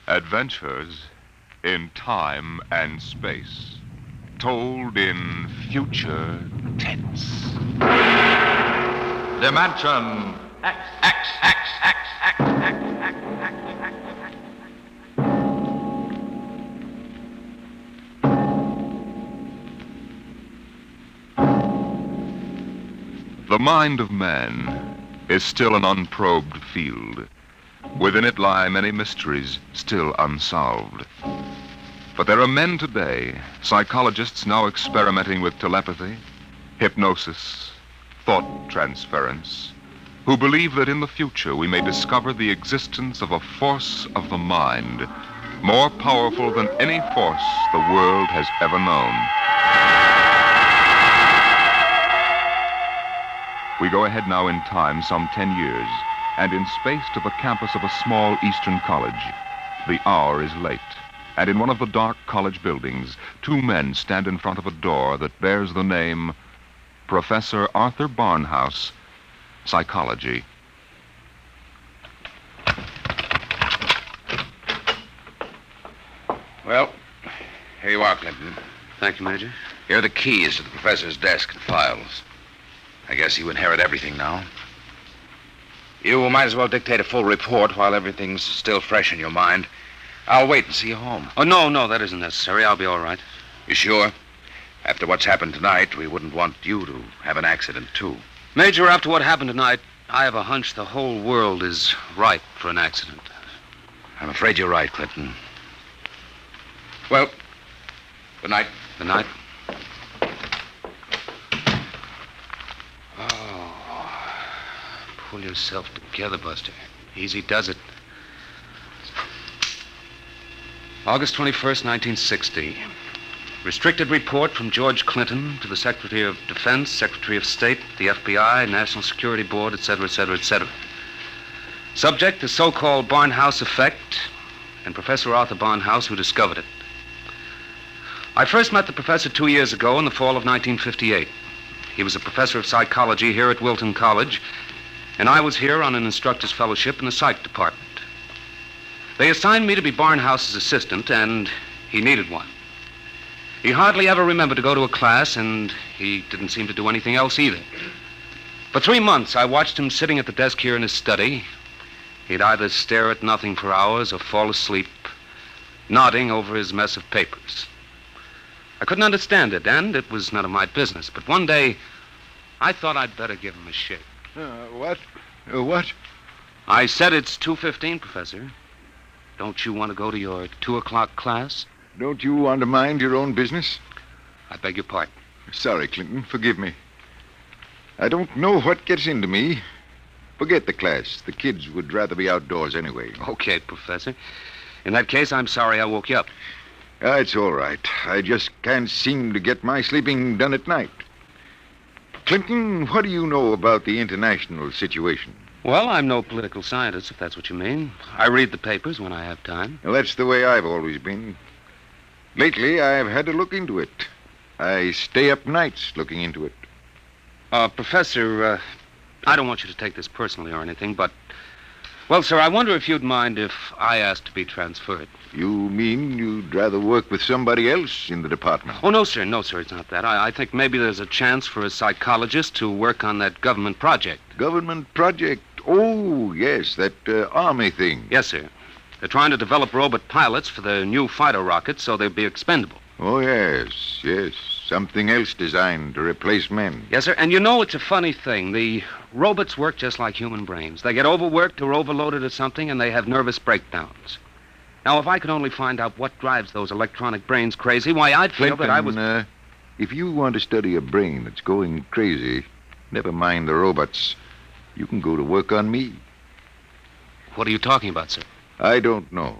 Adventures in time and space, told in future tense. Dimension X. The mind of man is still an unprobed field. Within it lie many mysteries still unsolved. But there are men today, psychologists now experimenting with telepathy, hypnosis, thought transference, who believe that in the future we may discover the existence of a force of the mind more powerful than any force the world has ever known. We go ahead now in time some 10 years, and in space to the campus of a small eastern college. The hour is late, and in one of the dark college buildings, two men stand in front of a door that bears the name Professor Arthur Barnhouse, Psychology. Well, here you are, Clinton. Thank you, Major. Here are the keys to the professor's desk and files. I guess you inherit everything now. You might as well dictate a full report while everything's still fresh in your mind. I'll wait and see you home. Oh, no, that isn't necessary. I'll be all right. You sure? After what's happened tonight, we wouldn't want you to have an accident, too. Major, after what happened tonight, I have a hunch the whole world is ripe for an accident. I'm afraid you're right, Clinton. Well, good night. Good night. Pull yourself together, Buster. Easy does it. August 21st, 1960. Restricted report from George Clinton to the Secretary of Defense, Secretary of State, the FBI, National Security Board, etc., etc., etc. Subject, the so-called Barnhouse effect, and Professor Arthur Barnhouse, who discovered it. I first met the professor 2 years ago in the fall of 1958. He was a professor of psychology here at Wilton College, and I was here on an instructor's fellowship in the psych department. They assigned me to be Barnhouse's assistant, and he needed one. He hardly ever remembered to go to a class, and he didn't seem to do anything else either. For 3 months, I watched him sitting at the desk here in his study. He'd either stare at nothing for hours or fall asleep, nodding over his mess of papers. I couldn't understand it, and it was none of my business. But one day, I thought I'd better give him a shake. What? What? I said it's 2:15, Professor. Don't you want to go to your 2 o'clock class? Don't you want to mind your own business? I beg your pardon. Sorry, Clinton. Forgive me. I don't know what gets into me. Forget the class. The kids would rather be outdoors anyway. Okay, Professor. In that case, I'm sorry I woke you up. It's all right. I just can't seem to get my sleeping done at night. Clinton, what do you know about the international situation? Well, I'm no political scientist, if that's what you mean. I read the papers when I have time. Well, that's the way I've always been. Lately, I've had to look into it. I stay up nights looking into it. Professor, I don't want you to take this personally or anything, but... Well, sir, I wonder if you'd mind if I asked to be transferred. You mean you'd rather work with somebody else in the department? Oh, no, sir, it's not that. I think maybe there's a chance for a psychologist to work on that government project. Government project? Oh, yes, that army thing. Yes, sir. They're trying to develop robot pilots for the new fighter rockets so they'll be expendable. Oh, yes. Something else designed to replace men. Yes, sir, and you know it's a funny thing. The robots work just like human brains. They get overworked or overloaded or something, and they have nervous breakdowns. Now, if I could only find out what drives those electronic brains crazy, why, I'd feel Clinton, that I was... if you want to study a brain that's going crazy, never mind the robots. You can go to work on me. What are you talking about, sir? I don't know.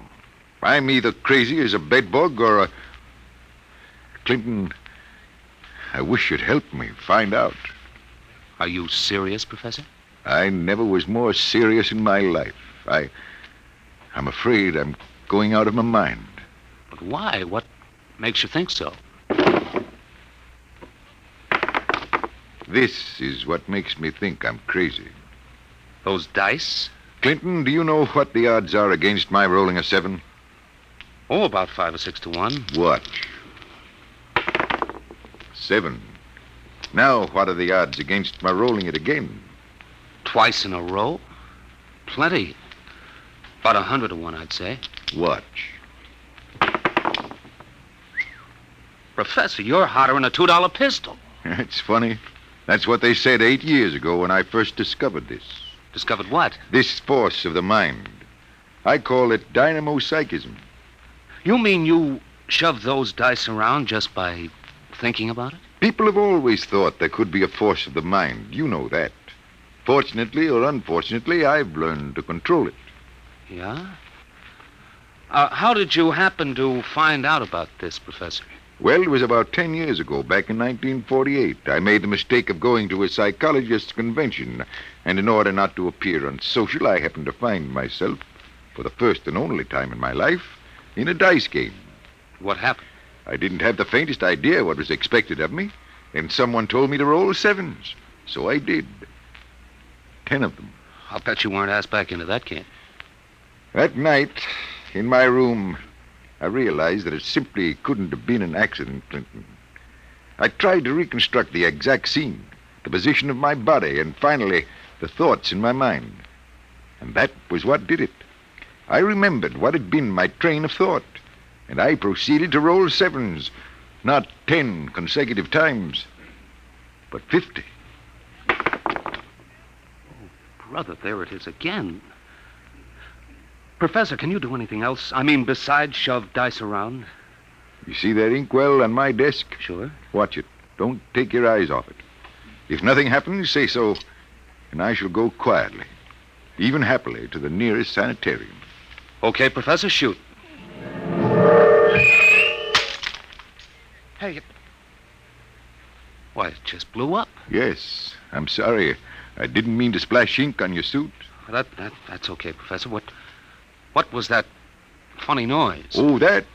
I'm either crazy as a bedbug or a... Clinton, I wish you'd help me find out. Are you serious, Professor? I never was more serious in my life. I'm afraid I'm going out of my mind. But why? What makes you think so? This is what makes me think I'm crazy. Those dice? Clinton, do you know what the odds are against my rolling a 7? Oh, about 5 or 6 to 1. Watch. 7. Now, what are the odds against my rolling it again? Twice in a row? Plenty. About 100 to 1, I'd say. Watch. Professor, you're hotter than a $2 pistol. It's funny. That's what they said 8 years ago when I first discovered this. Discovered what? This force of the mind. I call it dynamo-psychism. You mean you shove those dice around just by thinking about it? People have always thought there could be a force of the mind. You know that. Fortunately or unfortunately, I've learned to control it. Yeah? How did you happen to find out about this, Professor? Well, it was about 10 years ago, back in 1948. I made the mistake of going to a psychologist's convention, and in order not to appear unsocial, I happened to find myself, for the first and only time in my life, in a dice game. What happened? I didn't have the faintest idea what was expected of me, and someone told me to roll 7s. So I did. 10 of them. I'll bet you weren't asked back into that game. That night, in my room, I realized that it simply couldn't have been an accident, Clinton. I tried to reconstruct the exact scene, the position of my body, and finally, the thoughts in my mind. And that was what did it. I remembered what had been my train of thought, and I proceeded to roll 7s, not 10 consecutive times, but 50. Brother, there it is again. Professor, can you do anything else? I mean, besides shove dice around? You see that inkwell on my desk? Sure. Watch it. Don't take your eyes off it. If nothing happens, say so, and I shall go quietly, even happily, to the nearest sanitarium. Okay, Professor, shoot. Hey, why, it just blew up. Yes, I'm sorry. I didn't mean to splash ink on your suit. That's okay, Professor. What was that funny noise? Oh, that?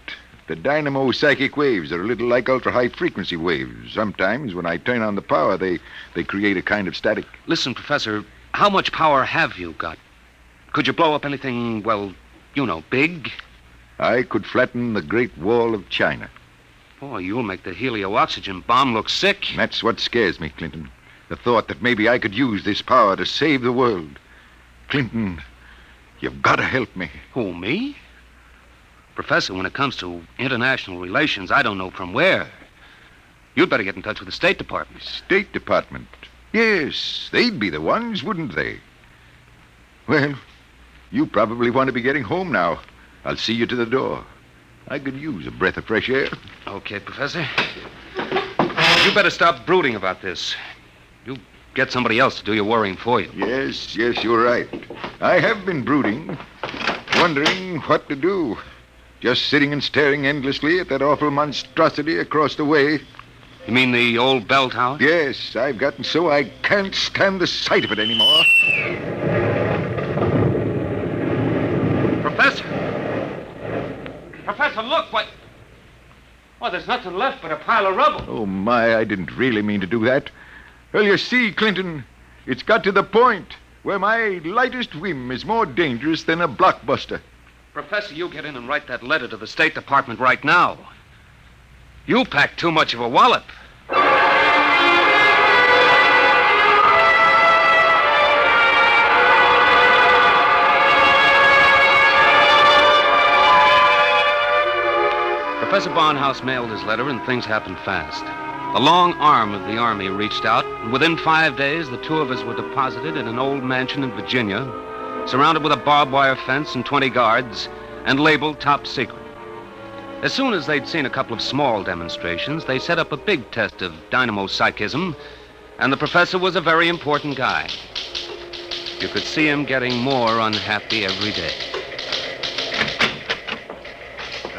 The dynamo psychic waves are a little like ultra-high frequency waves. Sometimes, when I turn on the power, they create a kind of static. Listen, Professor, how much power have you got? Could you blow up anything, well, you know, big? I could flatten the Great Wall of China. Boy, you'll make the helio-oxygen bomb look sick. And that's what scares me, Clinton. The thought that maybe I could use this power to save the world. Clinton, you've got to help me. Who, me? Professor, when it comes to international relations, I don't know from where. You'd better get in touch with the State Department. State Department? Yes, they'd be the ones, wouldn't they? Well, you probably want to be getting home now. I'll see you to the door. I could use a breath of fresh air. Okay, Professor. You better stop brooding about this. You get somebody else to do your worrying for you. Yes, you're right. I have been brooding, wondering what to do. Just sitting and staring endlessly at that awful monstrosity across the way. You mean the old bell tower? Yes, I've gotten so I can't stand the sight of it anymore. Professor! Professor, look, what? Well, there's nothing left but a pile of rubble. Oh, my, I didn't really mean to do that. Well, you see, Clinton, it's got to the point where my lightest whim is more dangerous than a blockbuster. Professor, you get in and write that letter to the State Department right now. You packed too much of a wallop. Professor Barnhouse mailed his letter, and things happened fast. A long arm of the Army reached out, and within 5 days, the two of us were deposited in an old mansion in Virginia, surrounded with a barbed wire fence and 20 guards, and labeled top secret. As soon as they'd seen a couple of small demonstrations, they set up a big test of dynamo psychism, and the professor was a very important guy. You could see him getting more unhappy every day.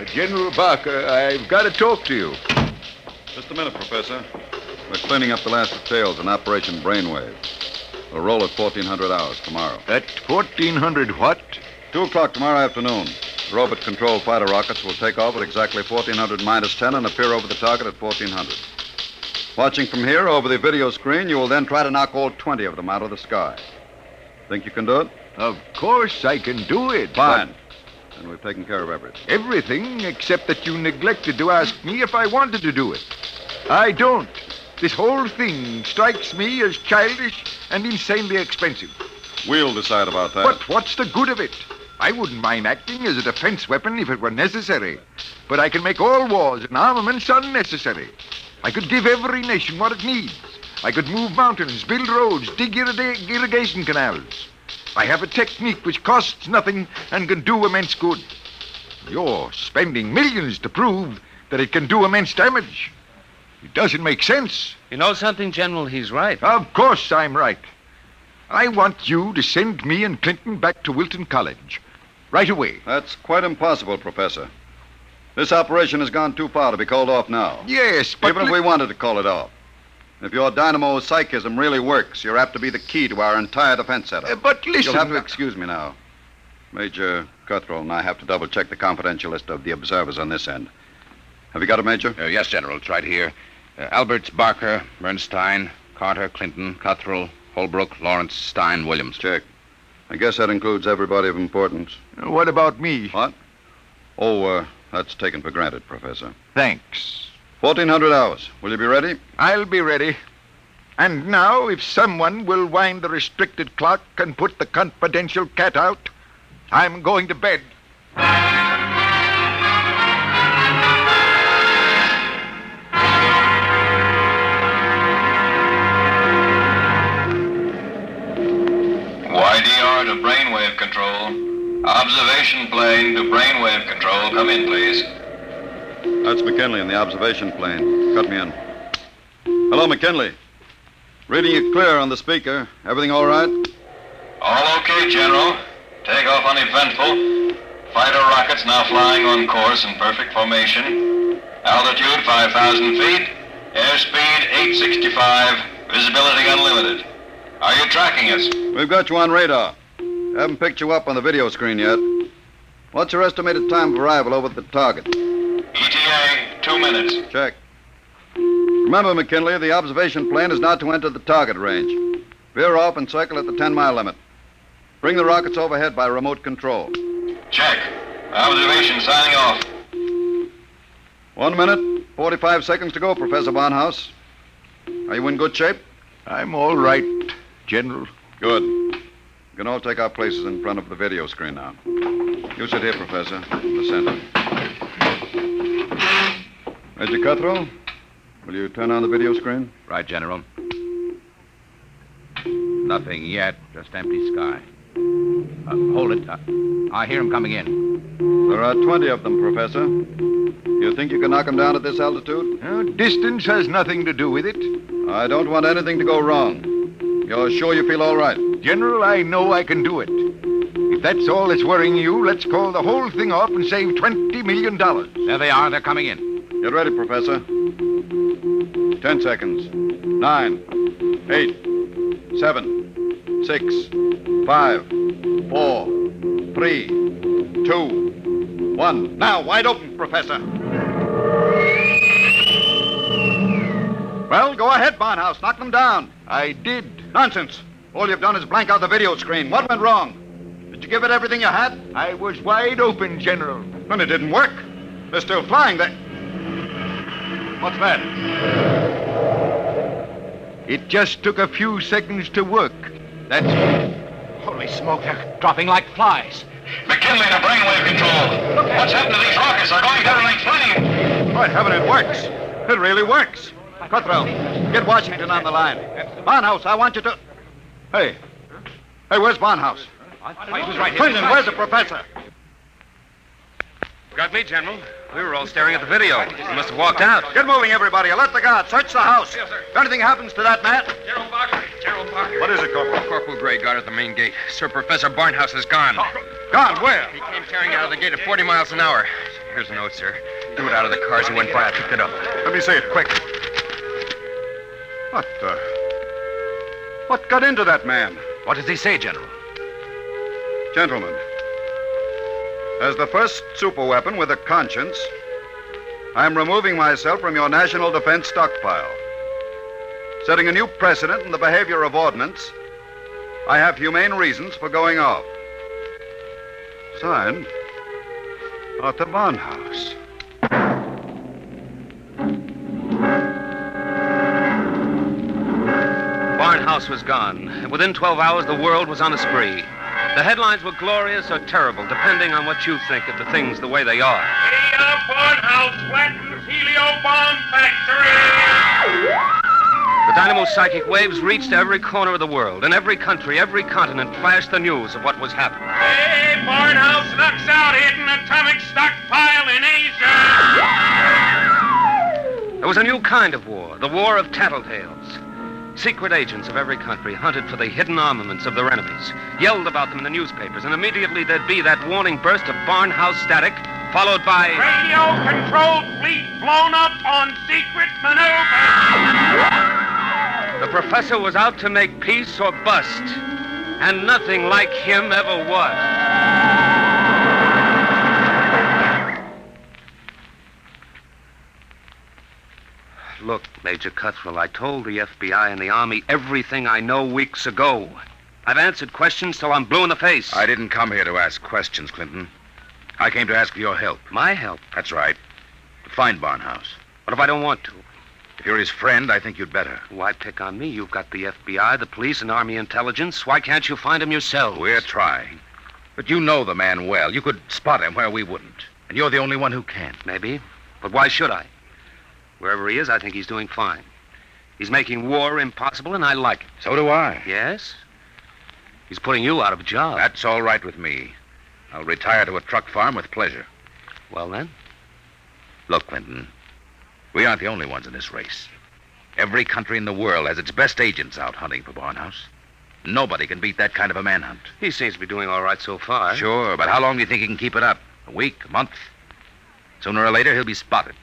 General Barker, I've got to talk to you. Just a minute, Professor. We're cleaning up the last details in Operation Brainwave. We'll roll at 1400 hours tomorrow. At 1400 what? 2 o'clock tomorrow afternoon. The robot-controlled fighter rockets will take off at exactly 1400 minus 10 and appear over the target at 1400. Watching from here over the video screen, you will then try to knock all 20 of them out of the sky. Think you can do it? Of course I can do it. Fine. and we've taken care of everything. Everything except that you neglected to ask me if I wanted to do it. I don't. This whole thing strikes me as childish and insanely expensive. We'll decide about that. But what's the good of it? I wouldn't mind acting as a defense weapon if it were necessary. But I can make all wars and armaments unnecessary. I could give every nation what it needs. I could move mountains, build roads, dig irrigation canals. I have a technique which costs nothing and can do immense good. You're spending millions to prove that it can do immense damage. It doesn't make sense. You know something, General? He's right. Of course I'm right. I want you to send me and Clinton back to Wilton College. Right away. That's quite impossible, Professor. This operation has gone too far to be called off now. Yes, but... Even if we wanted to call it off. If your dynamo psychism really works, you're apt to be the key to our entire defense setup. But listen... You'll have to excuse me now. Major Cuthrell and I have to double-check the confidential list of the observers on this end. Have you got it, Major? Yes, General. It's right here. Alberts, Barker, Bernstein, Carter, Clinton, Cuthrell, Holbrook, Lawrence, Stein, Williams. Check. I guess that includes everybody of importance. What about me? What? Oh, that's taken for granted, Professor. Thanks. 1400 hours. Will you be ready? I'll be ready. And now, if someone will wind the restricted clock and put the confidential cat out, I'm going to bed. YDR to brainwave control. Observation plane to brainwave control. Come in, please. That's McKinley in the observation plane. Cut me in. Hello, McKinley. Reading you clear on the speaker. Everything all right? All okay, General. Takeoff uneventful. Fighter rockets now flying on course in perfect formation. Altitude 5,000 feet. Airspeed 865. Visibility unlimited. Are you tracking us? We've got you on radar. Haven't picked you up on the video screen yet. What's your estimated time of arrival over at the target? ETA, 2 minutes. Check. Remember, McKinley, the observation plane is not to enter the target range. Veer off and circle at the 10-mile limit. Bring the rockets overhead by remote control. Check. Observation signing off. 1 minute, 45 seconds to go, Professor Barnhouse. Are you in good shape? I'm all right, General. Good. We can all take our places in front of the video screen now. You sit here, Professor, in the center. Major Cuthrell, will you turn on the video screen? Right, General. Nothing yet, just empty sky. Hold it. I hear him coming in. There are 20 of them, Professor. You think you can knock them down at this altitude? Distance has nothing to do with it. I don't want anything to go wrong. You're sure you feel all right? General, I know I can do it. If that's all that's worrying you, let's call the whole thing off and save $20 million. There they are. They're coming in. Get ready, Professor. 10 seconds. 9, 8, 7, 6, 5, 4, 3, 2, 1. Now, wide open, Professor. Well, go ahead, Barnhouse. Knock them down. I did. Nonsense. All you've done is blank out the video screen. What went wrong? Did you give it everything you had? I was wide open, General. And it didn't work. They're still flying. What's that? It just took a few seconds to work. That's... Holy smoke, they're dropping like flies. McKinley to brainwave control. What's happened to these rockets? They're going down like flames. By heaven, it works. It really works. Cuthrell, get Washington on the line. Barnhouse, I want you to... Hey, where's Barnhouse? He was right here. Clinton, where's the professor? Got me, General. We were all staring at the video. He must have walked out. Get moving, everybody. Alert the guard. Search the house. Yes, sir. If anything happens to that man... General Barker. General Barker. What is it, Corporal? Corporal Gray guard at the main gate. Sir, Professor Barnhouse is gone. Gone, where? He came tearing out of the gate at 40 miles an hour. Here's a note, sir. Threw it out of the car as he went by. I picked it up. Let me see it, quick. What got into that man? What does he say, General? Gentlemen, as the first superweapon with a conscience, I'm removing myself from your national defense stockpile. Setting a new precedent in the behavior of ordnance, I have humane reasons for going off. Signed, At the Barnhouse. Barnhouse was gone, and within 12 hours, the world was on a spree. The headlines were glorious or terrible, depending on what you think of the things the way they are. Barnhouse flattens helio bomb factory! The dynamo's psychic waves reached every corner of the world. In every country, every continent flashed the news of what was happening. Hey, Barnhouse knocks out hidden atomic stockpile in Asia! There was a new kind of war, the war of tattletales. Secret agents of every country hunted for the hidden armaments of their enemies, yelled about them in the newspapers, and immediately there'd be that warning burst of Barnhouse static, followed by... Radio-controlled fleet blown up on secret maneuver! The professor was out to make peace or bust, and nothing like him ever was. Look, Major Cuthrell, I told the FBI and the Army everything I know weeks ago. I've answered questions till I'm blue in the face. I didn't come here to ask questions, Clinton. I came to ask for your help. My help? That's right. To find Barnhouse. What if I don't want to? If you're his friend, I think you'd better. Why pick on me? You've got the FBI, the police, and Army intelligence. Why can't you find him yourselves? We're trying. But you know the man well. You could spot him where we wouldn't. And you're the only one who can. Maybe. But why should I? Wherever he is, I think he's doing fine. He's making war impossible, and I like it. So do I. Yes? He's putting you out of a job. That's all right with me. I'll retire to a truck farm with pleasure. Well, then? Look, Clinton, we aren't the only ones in this race. Every country in the world has its best agents out hunting for Barnhouse. Nobody can beat that kind of a manhunt. He seems to be doing all right so far. Sure, but how long do you think he can keep it up? A week? A month? Sooner or later, he'll be spotted.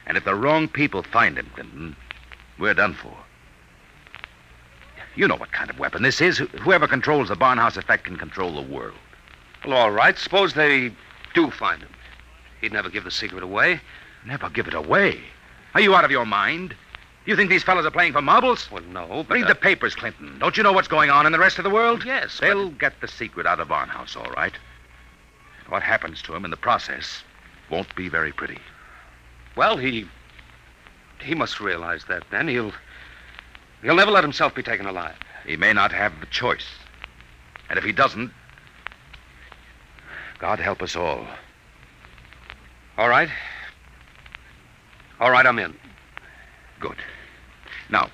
And if the wrong people find him, Clinton, we're done for. You know what kind of weapon this is. Whoever controls the Barnhouse effect can control the world. Well, all right. Suppose they do find him. He'd never give the secret away. Never give it away? Are you out of your mind? Do you think these fellas are playing for marbles? Well, no, but... Read the papers, Clinton. Don't you know what's going on in the rest of the world? Yes, They'll get the secret out of Barnhouse, all right. What happens to him in the process won't be very pretty. Well, he must realize that then. He'll never let himself be taken alive. He may not have the choice. And if he doesn't, God help us all. All right. All right, I'm in. Good. Now,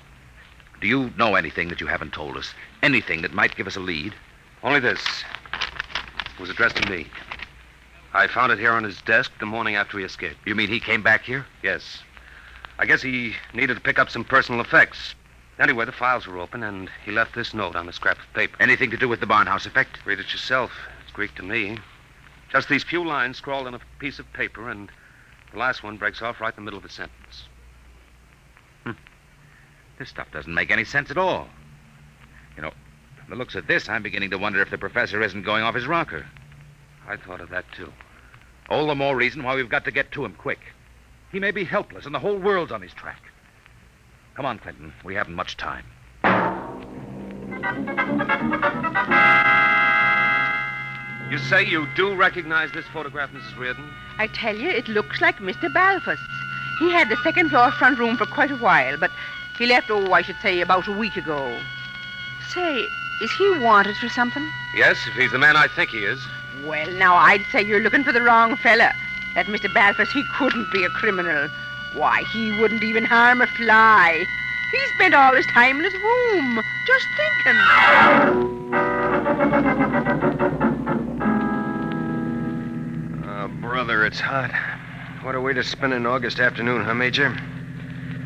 do you know anything that you haven't told us? Anything that might give us a lead? Only this. It was addressed to me. I found it here on his desk the morning after he escaped. You mean he came back here? Yes. I guess he needed to pick up some personal effects. Anyway, the files were open, and he left this note on a scrap of paper. Anything to do with the Barnhouse effect? Read it yourself. It's Greek to me. Just these few lines scrawled on a piece of paper, and the last one breaks off right in the middle of a sentence. This stuff doesn't make any sense at all. You know, from the looks of this, I'm beginning to wonder if the professor isn't going off his rocker. I thought of that, too. All the more reason why we've got to get to him quick. He may be helpless, and the whole world's on his track. Come on, Clinton. We haven't much time. You say you do recognize this photograph, Mrs. Reardon? I tell you, it looks like Mr. Balfour's. He had the second floor front room for quite a while, but he left, I should say, about a week ago. Say, is he wanted for something? Yes, if he's the man I think he is. Well, now, I'd say you're looking for the wrong fella. That Mr. Balfour, he couldn't be a criminal. Why, he wouldn't even harm a fly. He spent all his time in his room, just thinking. Oh, brother, it's hot. What a way to spend an August afternoon, huh, Major?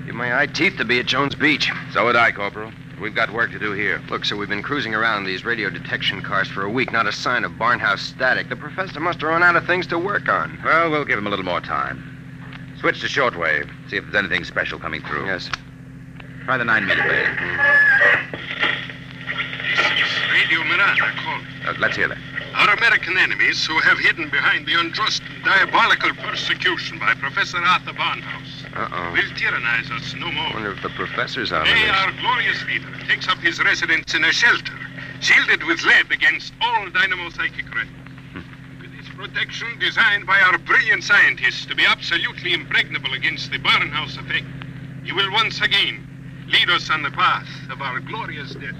Give my eye teeth to be at Jones Beach. So would I, Corporal. We've got work to do here. Look, sir, we've been cruising around these radio detection cars for a week. Not a sign of Barnhouse static. The professor must have run out of things to work on. Well, we'll give him a little more time. Switch to shortwave. See if there's anything special coming through. Yes. Try the 9-meter band. This is Radio Miranda calling. Let's hear that. Our American enemies who have hidden behind the unjust and diabolical persecution by Professor Arthur Barnhouse will tyrannize us no more. I wonder if the professor's out of Today, this. our glorious leader takes up his residence in a shelter, shielded with lead against all dynamo psychic rays. With his protection designed by our brilliant scientists to be absolutely impregnable against the Barnhouse effect. You will once again lead us on the path of our glorious death.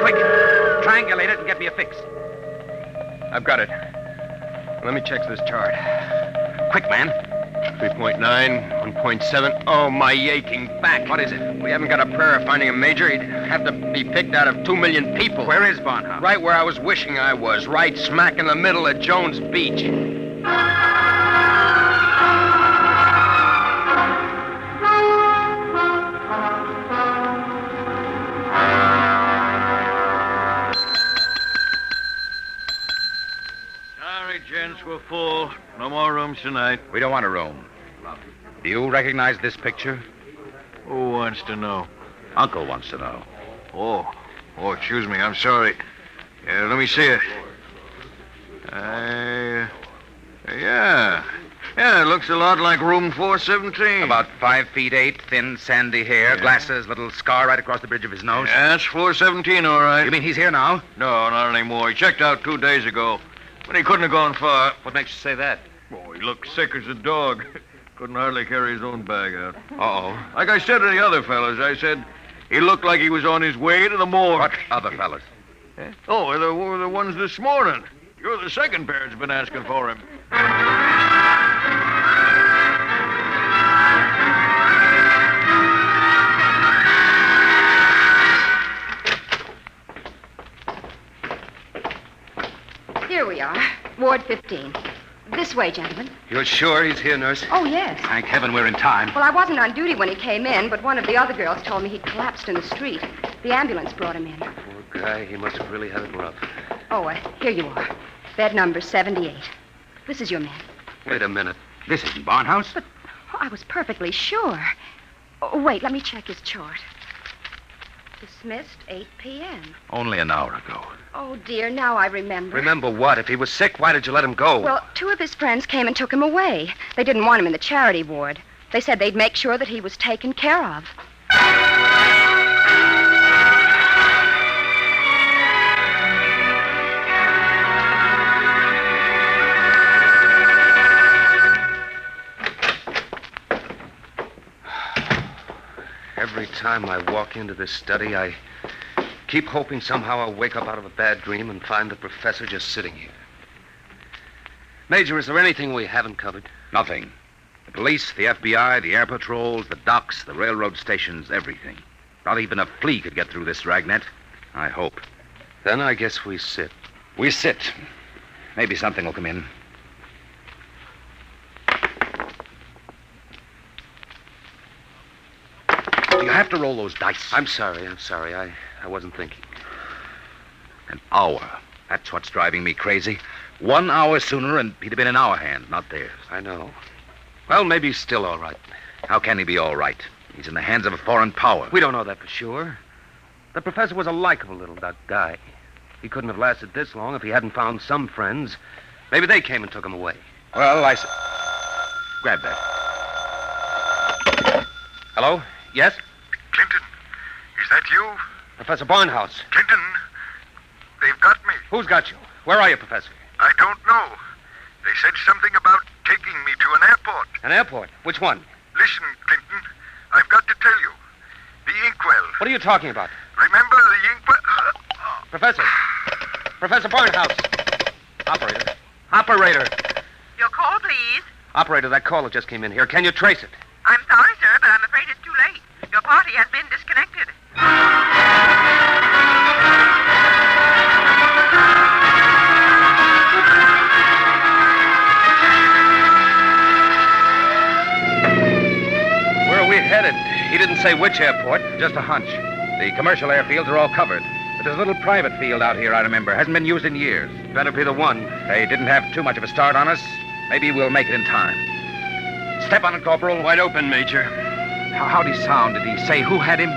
Quick, triangulate it and get me a fix. I've got it. Let me check this chart. Quick, man. 3.9, 1.7. Oh, my aching back. What is it? We haven't got a prayer of finding a major. He'd have to be picked out of 2 million people. Where is Barnhouse? Right where I was wishing I was. Right smack in the middle of Jones Beach. Sorry, gents, we're full. No more rooms tonight. We don't want a room. Do you recognize this picture? Who wants to know? Uncle wants to know. Oh, excuse me. I'm sorry. Let me see it. Yeah, it looks a lot like room 417. About 5'8", thin, sandy hair, glasses, little scar right across the bridge of his nose. Yeah, that's 417, all right. You mean he's here now? No, not anymore. He checked out 2 days ago. But he couldn't have gone far. What makes you say that? Oh, he looked sick as a dog. Couldn't hardly carry his own bag out. Uh-oh. Like I said to the other fellas, I said he looked like he was on his way to the morgue. What other fellas? Eh? Oh, the ones this morning. You're the second pair that's been asking for him. Here we are, Ward 15. This way, gentlemen. You're sure he's here, nurse? Oh, yes. Thank heaven we're in time. Well, I wasn't on duty when he came in, but one of the other girls told me he'd collapsed in the street. The ambulance brought him in. Poor guy, he must have really had it rough. Oh, here you are. Bed number 78. This is your man. Wait a minute. This isn't Barnhouse. But I was perfectly sure. Oh, wait, let me check his chart. Dismissed 8 p.m. Only an hour ago. Oh, dear, now I remember. Remember what? If he was sick, why did you let him go? Well, 2 of his friends came and took him away. They didn't want him in the charity ward. They said they'd make sure that he was taken care of. Every time I walk into this study, I keep hoping somehow I'll wake up out of a bad dream and find the professor just sitting here. Major, is there anything we haven't covered? Nothing. The police, the FBI, the air patrols, the docks, the railroad stations, everything. Not even a flea could get through this dragnet. I hope. Then I guess we sit. We sit. Maybe something will come in. Do you have to roll those dice? I'm sorry. I wasn't thinking. An hour. That's what's driving me crazy. 1 hour sooner and he'd have been in our hand, not theirs. I know. Well, maybe he's still all right. How can he be all right? He's in the hands of a foreign power. We don't know that for sure. The professor was a likable little guy. He couldn't have lasted this long if he hadn't found some friends. Maybe they came and took him away. Well, grab that. Hello? Yes? Clinton, is that you? Professor Barnhouse. Clinton, they've got me. Who's got you? Where are you, Professor? I don't know. They said something about taking me to an airport. An airport? Which one? Listen, Clinton, I've got to tell you. The inkwell. What are you talking about? Remember the inkwell? Professor Barnhouse. Operator. Your call, please. Operator, that caller just came in here. Can you trace it? I'm sorry, sir, but I'm afraid it's too late. Your party has been disconnected. Where are we headed? He didn't say which airport. Just a hunch. The commercial airfields are all covered. But there's a little private field out here, I remember. Hasn't been used in years. Better be the one. They didn't have too much of a start on us. Maybe we'll make it in time. Step on it, Corporal. Wide open, Major. How'd he sound? Did he say who had him?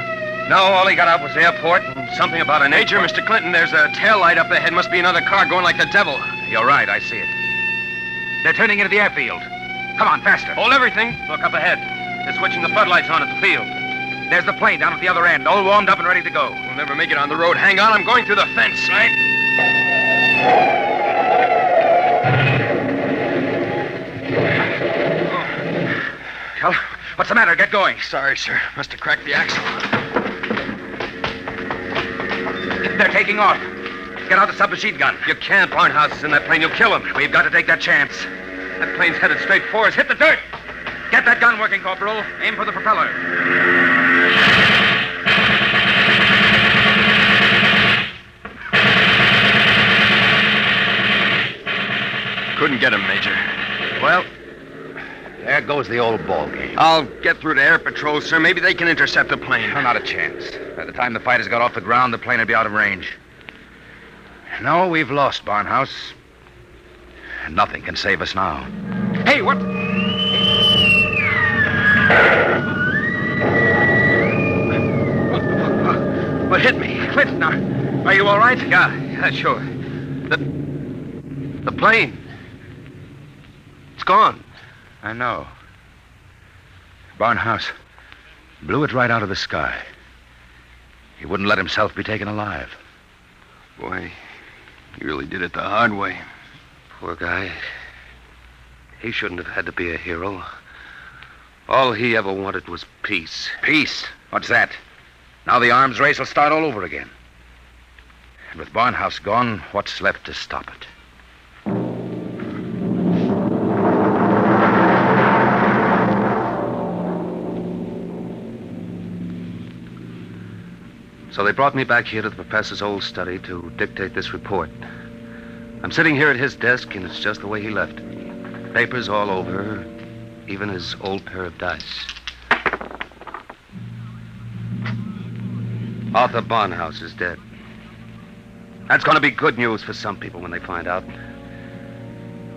No, all he got out was airport and something about an Major, airport. Mr. Clinton, there's a tail light up ahead. Must be another car going like the devil. You're right, I see it. They're turning into the airfield. Come on, faster. Hold everything. Look up ahead. They're switching the floodlights on at the field. There's the plane down at the other end, all warmed up and ready to go. We'll never make it on the road. Hang on, I'm going through the fence. Right? What's the matter? Get going. Sorry, sir. Must have cracked the axle. They're taking off. Get out the submachine gun. You can't. Barnhouse is in that plane. You'll kill him. We've got to take that chance. That plane's headed straight for us. Hit the dirt. Get that gun working, Corporal. Aim for the propeller. Couldn't get him, Major. Well, there goes the old ball game. I'll get through to Air Patrol, sir. Maybe they can intercept the plane. Not a chance. By the time the fighters got off the ground, the plane would be out of range. No, we've lost, Barnhouse. Nothing can save us now. Hey, what? What hit me? Clinton, are you all right? Yeah, sure. The plane. It's gone. I know. Barnhouse blew it right out of the sky. He wouldn't let himself be taken alive. Boy, he really did it the hard way. Poor guy. He shouldn't have had to be a hero. All he ever wanted was peace. Peace? What's that? Now the arms race will start all over again. And with Barnhouse gone, what's left to stop it? So they brought me back here to the professor's old study to dictate this report. I'm sitting here at his desk, and it's just the way he left it. Papers all over, even his old pair of dice. Arthur Barnhouse is dead. That's going to be good news for some people when they find out.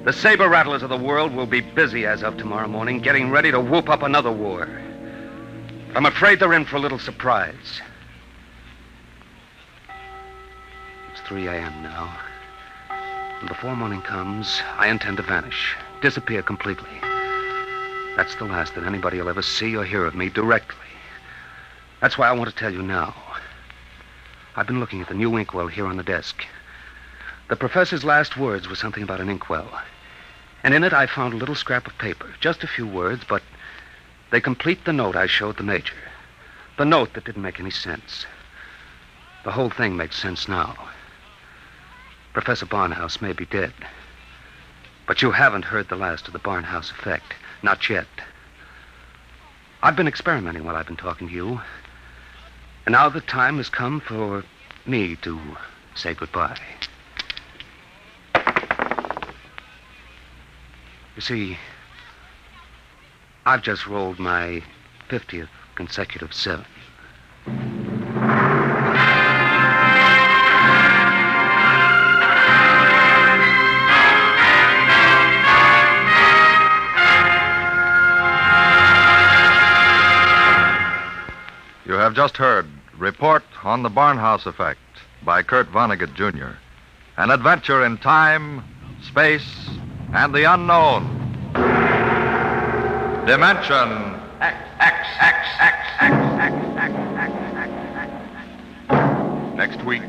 The saber rattlers of the world will be busy as of tomorrow morning, getting ready to whoop up another war. I'm afraid they're in for a little surprise. It's 3 a.m. now. And before morning comes, I intend to vanish, disappear completely. That's the last that anybody will ever see or hear of me directly. That's why I want to tell you now. I've been looking at the new inkwell here on the desk. The professor's last words were something about an inkwell. And in it I found a little scrap of paper. Just a few words, but they complete the note I showed the major. The note that didn't make any sense. The whole thing makes sense now. Professor Barnhouse may be dead. But you haven't heard the last of the Barnhouse effect. Not yet. I've been experimenting while I've been talking to you. And now the time has come for me to say goodbye. You see, I've just rolled my 50th consecutive 7. You have just heard Report on the Barnhouse Effect by Kurt Vonnegut, Jr. An adventure in time, space, and the unknown. Dimension X. Next week,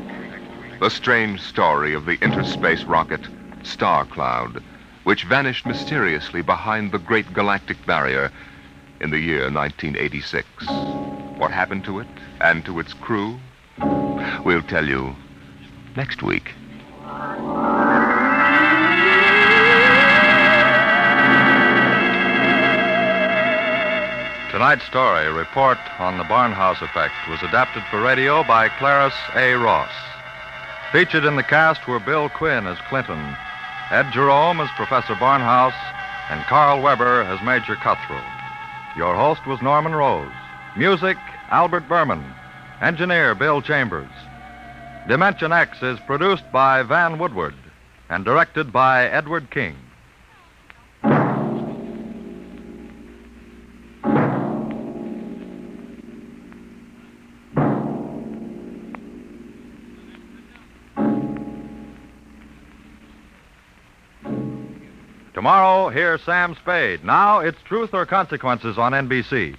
the strange story of the interspace rocket Star Cloud, which vanished mysteriously behind the Great Galactic Barrier in the year 1986. What happened to it and to its crew? We'll tell you next week. Tonight's story, Report on the Barnhouse Effect, was adapted for radio by Clarice A. Ross. Featured in the cast were Bill Quinn as Clinton, Ed Jerome as Professor Barnhouse, and Carl Weber as Major Cutthroat. Your host was Norman Rose. Music, Albert Berman. Engineer, Bill Chambers. Dimension X is produced by Van Woodward and directed by Edward King. Tomorrow, hear Sam Spade. Now, it's Truth or Consequences on NBC.